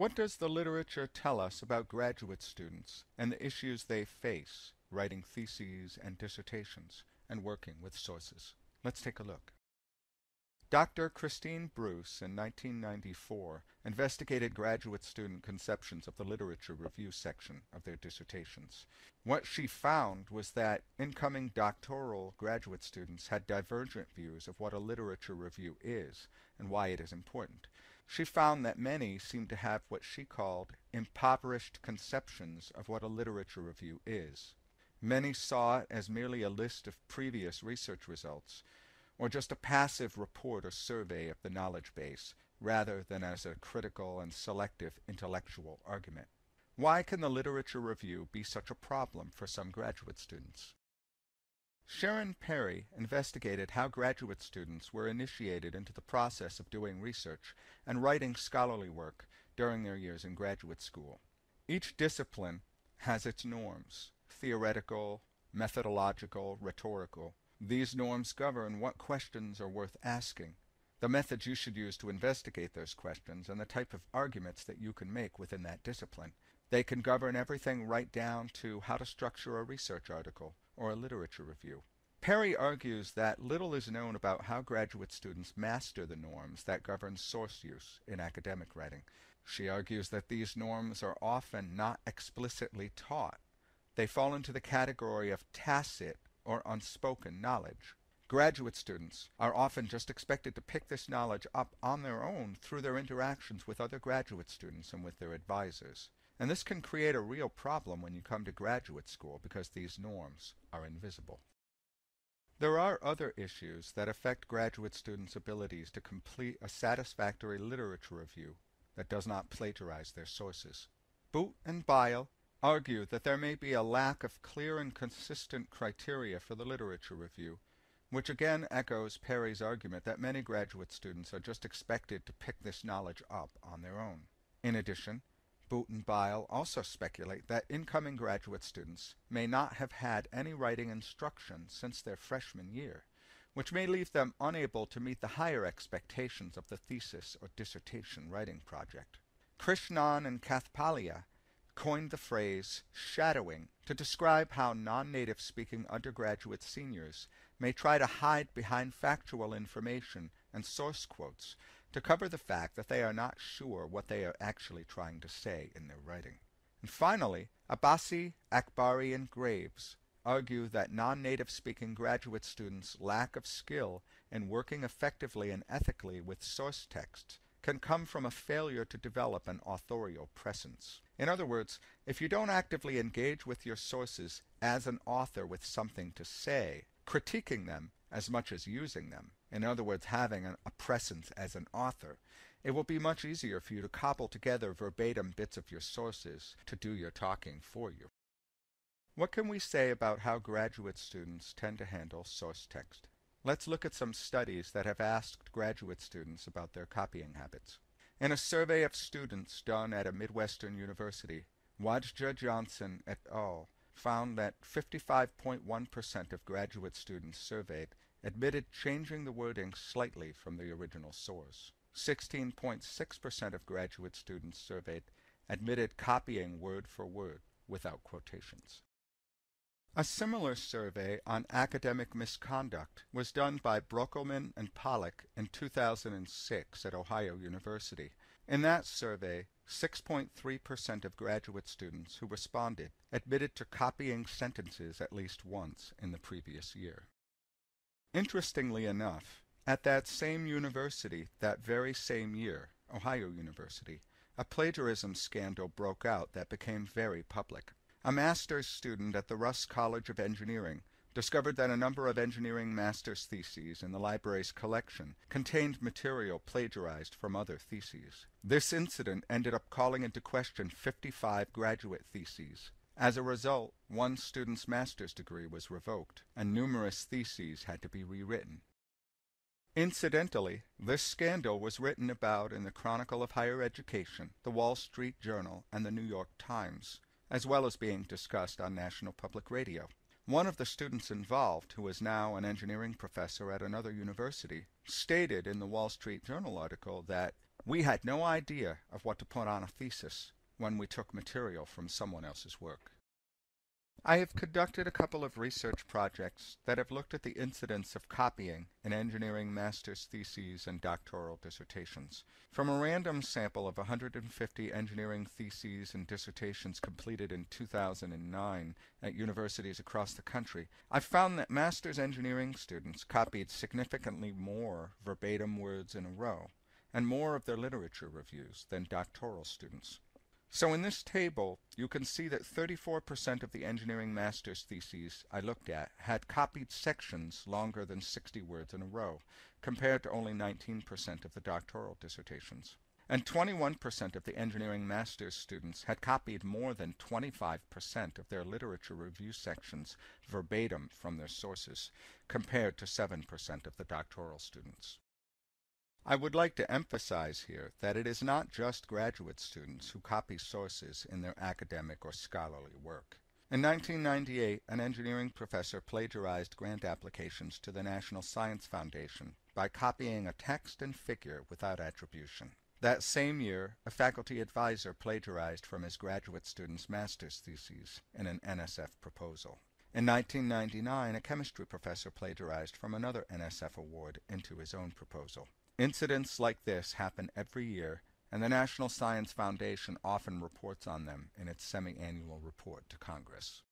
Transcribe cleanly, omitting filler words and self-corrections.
What does the literature tell us about graduate students and the issues they face writing theses and dissertations and working with sources? Let's take a look. Dr. Christine Bruce in 1994 investigated graduate student conceptions of the literature review section of their dissertations. What she found was that incoming doctoral graduate students had divergent views of what a literature review is and why it is important. She found that many seemed to have what she called impoverished conceptions of what a literature review is. Many saw it as merely a list of previous research results, or just a passive report or survey of the knowledge base, rather than as a critical and selective intellectual argument. Why can the literature review be such a problem for some graduate students? Sharon Perry investigated how graduate students were initiated into the process of doing research and writing scholarly work during their years in graduate school. Each discipline has its norms: theoretical, methodological, rhetorical. These norms govern what questions are worth asking, the methods you should use to investigate those questions, and the type of arguments that you can make within that discipline. They can govern everything right down to how to structure a research article or a literature review. Perry argues that little is known about how graduate students master the norms that govern source use in academic writing. She argues that these norms are often not explicitly taught. They fall into the category of tacit or unspoken knowledge. Graduate students are often just expected to pick this knowledge up on their own through their interactions with other graduate students and with their advisors. And this can create a real problem when you come to graduate school because these norms are invisible. There are other issues that affect graduate students' abilities to complete a satisfactory literature review that does not plagiarize their sources. Boot and Bile argue that there may be a lack of clear and consistent criteria for the literature review, which again echoes Perry's argument that many graduate students are just expected to pick this knowledge up on their own. In addition, Boot and Bile also speculate that incoming graduate students may not have had any writing instruction since their freshman year, which may leave them unable to meet the higher expectations of the thesis or dissertation writing project. Krishnan and Kathpalia coined the phrase shadowing to describe how non-native speaking undergraduate seniors may try to hide behind factual information and source quotes to cover the fact that they are not sure what they are actually trying to say in their writing. And finally, Abbasi, Akbari, and Graves argue that non-native speaking graduate students' lack of skill in working effectively and ethically with source texts can come from a failure to develop an authorial presence. In other words, if you don't actively engage with your sources as an author with something to say, critiquing them as much as using them, in other words, having a presence as an author, it will be much easier for you to cobble together verbatim bits of your sources to do your talking for you. What can we say about how graduate students tend to handle source text? Let's look at some studies that have asked graduate students about their copying habits. In a survey of students done at a Midwestern university, WAJDA-JOHNSON et al. Found that 55.1% of graduate students surveyed admitted changing the wording slightly from the original source. 16.6% of graduate students surveyed admitted copying word for word without quotations. A similar survey on academic misconduct was done by BROECKELMAN and POLLOCK in 2006 at Ohio University. In that survey, 6.3% of graduate students who responded admitted to copying sentences at least once in the previous year. Interestingly enough, at that same university, that very same year, Ohio University, a plagiarism scandal broke out that became very public. A master's student at the Russ College of Engineering discovered that a number of engineering master's theses in the library's collection contained material plagiarized from other theses. This incident ended up calling into question 55 graduate theses. As a result, one student's master's degree was revoked, and numerous theses had to be rewritten. Incidentally, this scandal was written about in the Chronicle of Higher Education, the Wall Street Journal, and the New York Times, as well as being discussed on National Public Radio. One of the students involved, who is now an engineering professor at another university, stated in the Wall Street Journal article that We had no idea of what to put on a thesis when we took material from someone else's work. I have conducted a couple of research projects that have looked at the incidence of copying in engineering master's theses and doctoral dissertations. From a random sample of 150 engineering theses and dissertations completed in 2009 at universities across the country, I found that master's engineering students copied significantly more verbatim words in a row and more of their literature reviews than doctoral students. So in this table, you can see that 34% of the engineering master's theses I looked at had copied sections longer than 60 words in a row, compared to only 19% of the doctoral dissertations. And 21% of the engineering master's students had copied more than 25% of their literature review sections verbatim from their sources, compared to 7% of the doctoral students. I would like to emphasize here that it is not just graduate students who copy sources in their academic or scholarly work. In 1998, an engineering professor plagiarized grant applications to the National Science Foundation by copying a text and figure without attribution. That same year, a faculty advisor plagiarized from his graduate students' master's theses in an NSF proposal. In 1999, a chemistry professor plagiarized from another NSF award into his own proposal. Incidents like this happen every year, and the National Science Foundation often reports on them in its semi-annual report to Congress.